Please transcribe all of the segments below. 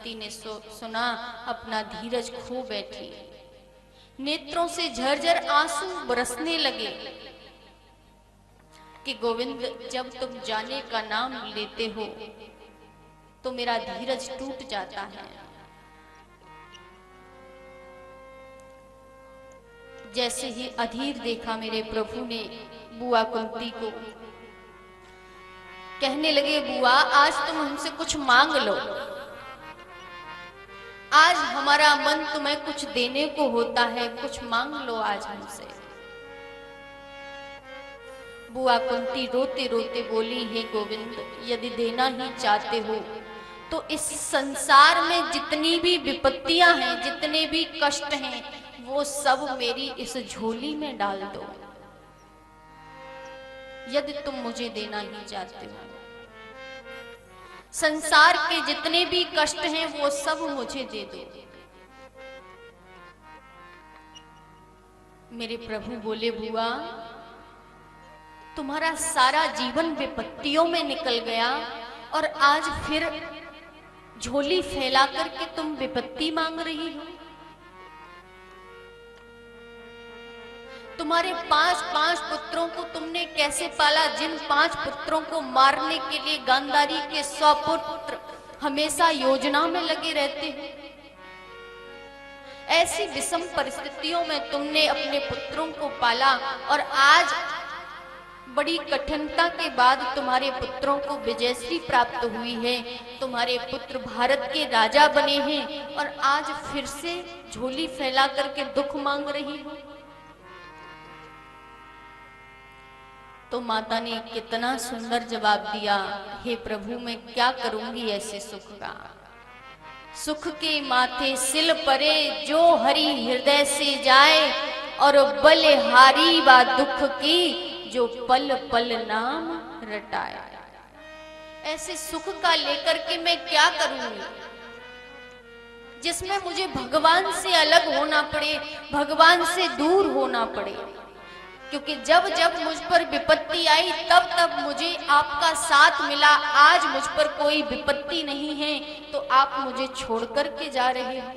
कुंती ने सुना, अपना धीरज खो बैठी। नेत्रों से झरझर आंसू बरसने लगे कि गोविंद, जब तुम जाने का नाम लेते हो तो मेरा धीरज टूट जाता है। जैसे ही अधीर देखा मेरे प्रभु ने बुआ कुंती को, कहने लगे, बुआ आज तुम हमसे कुछ मांग लो, आज हमारा मन तुम्हें कुछ देने को होता है, कुछ मांग लो आज हमसे। बुआ कुंती रोते रोते बोली, हे गोविंद, यदि देना ही चाहते हो तो इस संसार में जितनी भी विपत्तियां हैं, जितने भी कष्ट हैं, वो सब मेरी इस झोली में डाल दो, यदि तुम मुझे देना ही चाहते हो। संसार के जितने भी कष्ट हैं वो सब मुझे दे दो। मेरे प्रभु बोले, बुआ तुम्हारा सारा जीवन विपत्तियों में निकल गया और आज फिर झोली फैला करके तुम विपत्ति मांग रही हो। तुम्हारे 5 पुत्रों को तुमने कैसे पाला, जिन 5 पुत्रों को मारने के लिए गांधारी के 100 पुत्र हमेशा योजना में लगे रहते हैं। ऐसी विषम परिस्थितियों में तुमने अपने पुत्रों को पाला और आज बड़ी कठिनता के बाद तुम्हारे पुत्रों को विजयश्री प्राप्त हुई है, तुम्हारे पुत्र भारत के राजा बने हैं और आज फिर से झोली फैला करके दुख मांग रही हो। तो माता ने कितना सुंदर जवाब दिया, हे प्रभु मैं क्या करूंगी ऐसे सुख का। सुख के माथे सिल परे जो हरि हृदय से जाए, और बलिहारी बा दुख की जो पल पल नाम रटाए। ऐसे सुख का लेकर के मैं क्या करूंगी जिसमें मुझे भगवान से अलग होना पड़े, भगवान से दूर होना पड़े। क्योंकि जब जब मुझ पर विपत्ति आई तब तब मुझे आपका साथ मिला। आज मुझ पर कोई विपत्ति नहीं है तो आप मुझे छोड़ करके जा रहे हो।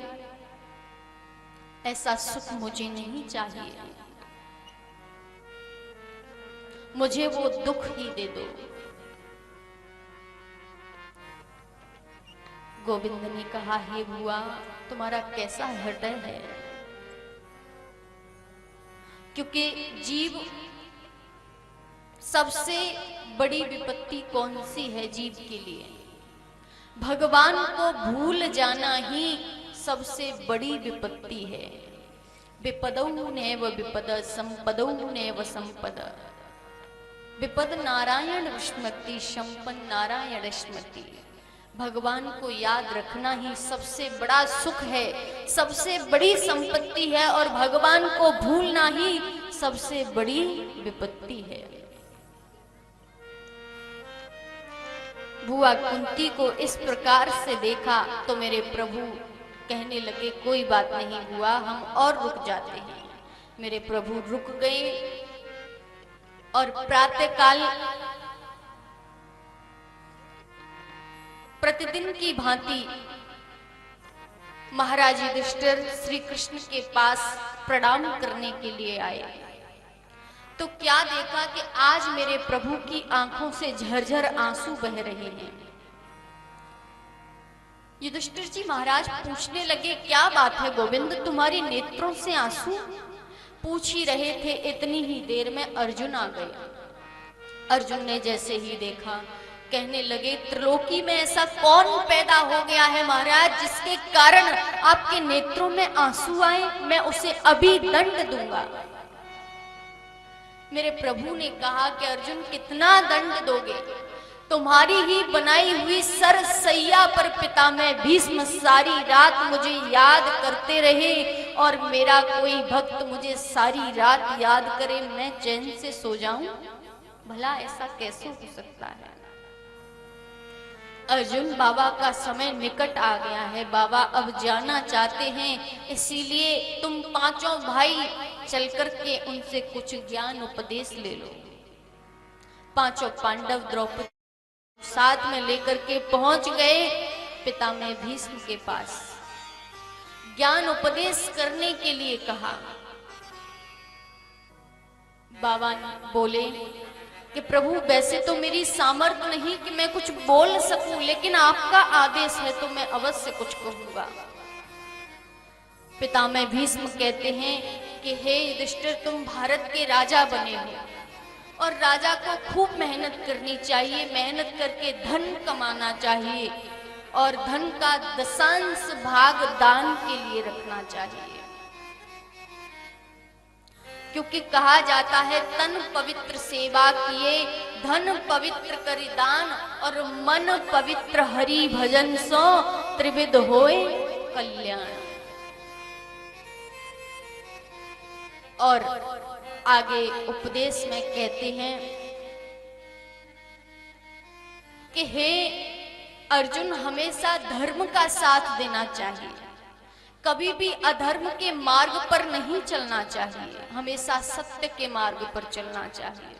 ऐसा सुख मुझे नहीं चाहिए, मुझे वो दुख ही दे दो। गोविंद ने कहा, हे बुआ तुम्हारा कैसा हृदय है। क्योंकि जीव, सबसे बड़ी विपत्ति कौन सी है जीव के लिए? भगवान को भूल जाना ही सबसे बड़ी विपत्ति है। विपदौ नैव विपद संपदौ नैव संपद। विपद नारायण स्मृति, संपन्न नारायण स्मृति। भगवान को याद रखना ही सबसे बड़ा सुख है, सबसे बड़ी संपत्ति है, और भगवान को भूलना ही सबसे बड़ी विपत्ति है। बुआ कुंती को इस प्रकार से देखा तो मेरे प्रभु कहने लगे, कोई बात नहीं बुआ, हम और रुक जाते हैं। मेरे प्रभु रुक गए और प्रातःकाल प्रतिदिन की भांति महाराज युधिष्ठिर श्री कृष्ण के पास प्रणाम करने के लिए आए। तो क्या देखा कि आज मेरे प्रभु की आंखों से झरझर आंसू बह रहे हैं। युधिष्ठिर जी महाराज पूछने लगे, क्या बात है गोविंद, तुम्हारी नेत्रों से आंसू? पूछ ही रहे थे, इतनी ही देर में अर्जुन आ गया। अर्जुन ने जैसे ही देखा कहने लगे, त्रिलोकी में ऐसा कौन पैदा हो गया है महाराज जिसके कारण आपके नेत्रों में आंसू आए? मैं उसे अभी दंड दूंगा। मेरे प्रभु ने कहा कि अर्जुन कितना दंड दोगे? तुम्हारी ही बनाई हुई सरसैया पर पितामह भीष्म सारी रात मुझे याद करते रहे और मेरा कोई भक्त मुझे सारी रात याद करे, मैं चैन से सो जाऊं? भला ऐसा कैसे हो सकता है? अर्जुन, बाबा का समय निकट आ गया है, बाबा अब जाना चाहते हैं, इसीलिए तुम पांचों भाई चल करके उनसे कुछ ज्ञान उपदेश ले लो। पांचों पांडव द्रौपदी साथ में लेकर के पहुंच गए पितामह भीष्म के पास ज्ञान उपदेश करने के लिए कहा। बाबा बोले कि प्रभु वैसे तो मेरी सामर्थ्य नहीं कि मैं कुछ बोल सकूं, लेकिन आपका आदेश है तो मैं अवश्य कुछ कहूंगा। पितामह भीष्म कहते हैं कि हे युधिष्ठिर, तुम भारत के राजा बने हो और राजा को खूब मेहनत करनी चाहिए, मेहनत करके धन कमाना चाहिए और धन का दशांश भाग दान के लिए रखना चाहिए, क्योंकि कहा जाता है तन पवित्र सेवा किए, धन पवित्र करि दान और मन पवित्र हरि भजन सो त्रिविध होए कल्याण। और आगे उपदेश में कहते हैं कि हे अर्जुन, हमेशा धर्म का साथ देना चाहिए, कभी भी अधर्म के मार्ग पर नहीं चलना चाहिए, हमेशा सत्य के मार्ग पर चलना चाहिए।